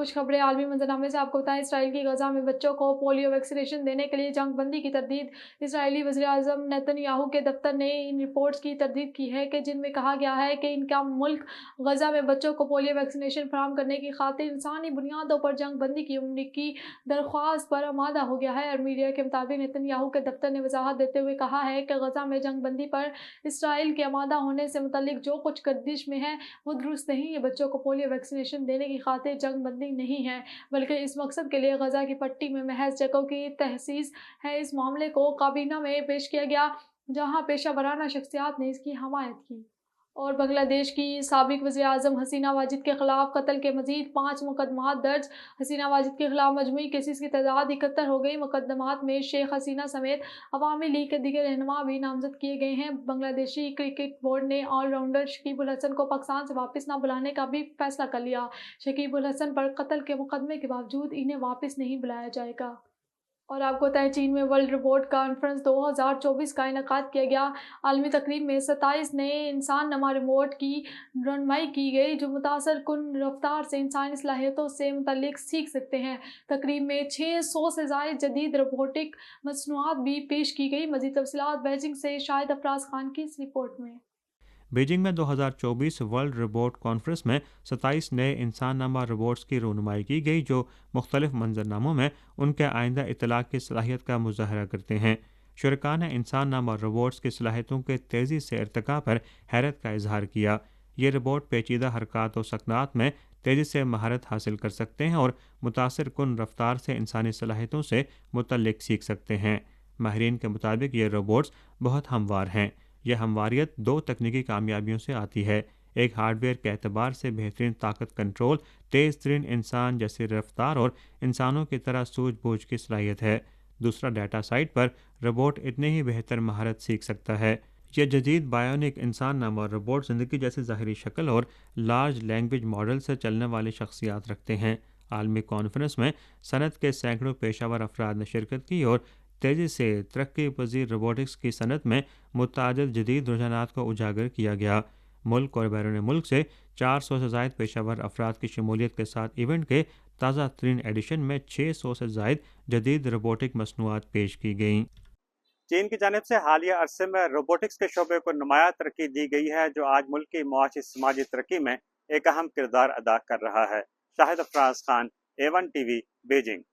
कुछ खबरें आलमी मंजरनामे से आपको बताएं। इसराइल की गजा में बच्चों को पोलियो वैक्सीनेशन देने के लिए जंग बंदी की तरदीद। इसराइली वज़ीर-ए-आज़म नेतन्याहू के दफ्तर ने इन रिपोर्ट्स की तरदीद की है कि जिनमें कहा गया है कि इनका मुल्क गजा में बच्चों को पोलियो वैक्सीनेशन फराहम करने की खातिर इंसानी बुनियादों पर जंग बंदी की अमरीकी दरख्वास्त पर आमादा हो गया है। और मीडिया के मुताबिक नेतन्याहू के दफ्तर ने वजाहत देते हुए कहा है कि गजा में जंग बंदी पर इसराइल के आमादा होने से मुतल्लिक जो कुछ गर्दिश में है वो दुरुस्त नहीं। ये बच्चों को पोलियो वैक्सीनेशन देने की खातिर जंग बंदी नहीं है, बल्कि इस मकसद के लिए गजा की पट्टी में महज जगहों की तहसीस है। इस मामले को काबीना में पेश किया गया, जहां पेशा वराना शख्सियात ने इसकी हमायत की। और बांग्लादेश की साबिक वज़ीर-ए-आज़म हसीना वाजिद के खिलाफ कत्ल के मज़ीद 5 मुकदमात दर्ज। हसीना वाजिद के खिलाफ मजमूई केसेस की तादाद 71 हो गई। मुकदमात में शेख हसीना समेत अवामी लीग के दीगर रहनुमा भी नामजद किए गए हैं। बांग्लादेशी क्रिकेट बोर्ड ने ऑलराउंडर शकीब उल हसन को पाकिस्तान से वापस न बुलाने का भी फैसला कर लिया। शकीब उल हसन पर कत्ल के मुकदमे के बावजूद इन्हें वापस नहीं बुलाया जाएगा। और आपको बताएं, चीन में वर्ल्ड रोबोट कॉन्फ्रेंस 2024 का इनेकाद किया गया। आलमी तकरीब में 27 नए इंसान नमा रोबोट की रनमाई की गई, जो मुतासर कुन रफ्तार से इंसानी सलाहियतों से मुतल्लिक सीख सकते हैं। तकरीब में 600 से ज़ायद जदीद रोबोटिक मसनूआत भी पेश की गई। मज़ीद तफसीलात बीजिंग से शाहिद अफराज खान की इस रिपोर्ट में। बीजिंग में 2024 वर्ल्ड रोबोट कॉन्फ्रेंस में 27 नए इंसान नमा रोबोट्स की रहनुमाई की गई, जो मुख्तलिफ मंजरनामों में उनके आइंदा इतलाक़ की सलाहियत का मुजाहरा करते हैं। शुरका ने इंसान नमा रोबोट्स की सलाहियतों के तेज़ी से इर्तिका पर हैरत का इजहार किया। ये रोबोट पेचीदा हरकत और सकनात में तेज़ी से महारत हासिल कर सकते हैं और मुतासर कुन रफ्तार से इंसानी सलाहियतों से मुतल्लिक सीख सकते हैं। माहिरीन के मुताबिक ये रोबोट्स बहुत हमवार हैं। यह हमवारियत 2 तकनीकी कामयाबियों से आती है। एक हार्डवेयर के एतबार से बेहतरीन ताकत कंट्रोल, तेज़ तरीन इंसान जैसी रफ्तार और इंसानों की तरह सूझबूझ की सलाहियत है। दूसरा, डाटा साइट पर रोबोट इतने ही बेहतर महारत सीख सकता है। यह जदीद बायोनिक इंसान नमा रोबोट ज़िंदगी जैसी ज़ाहिरी शक्ल और लार्ज लैंग्वेज मॉडल से चलने वाली शख्सियात रखते हैं। आलमी कॉन्फ्रेंस में सनत के सैकड़ों पेशावर अफराद ने शिरकत की और तेज़ी से तरक्की पजीर रोबोटिक्स की सनत में मुतअद्दिद जदीद रुझानात को उजागर किया गया। मुल्क और बैरून मुल्क से 400 से ज़ायद पेशावर अफराद की शमूलियत के साथ इवेंट के ताज़ा तरीन एडिशन में 600 से ज़ायद जदीद रोबोटिक मसनूआत पेश की गईं। चीन की जानिब से हालिया अरसे में रोबोटिक्स के शोबे को नुमाया तरक्की दी गई है, जो आज मुल्क की मुआशी समाजी तरक्की में एक अहम किरदार अदा कर रहा है। Shahid Afraz Khan, A1 TV, Beijing.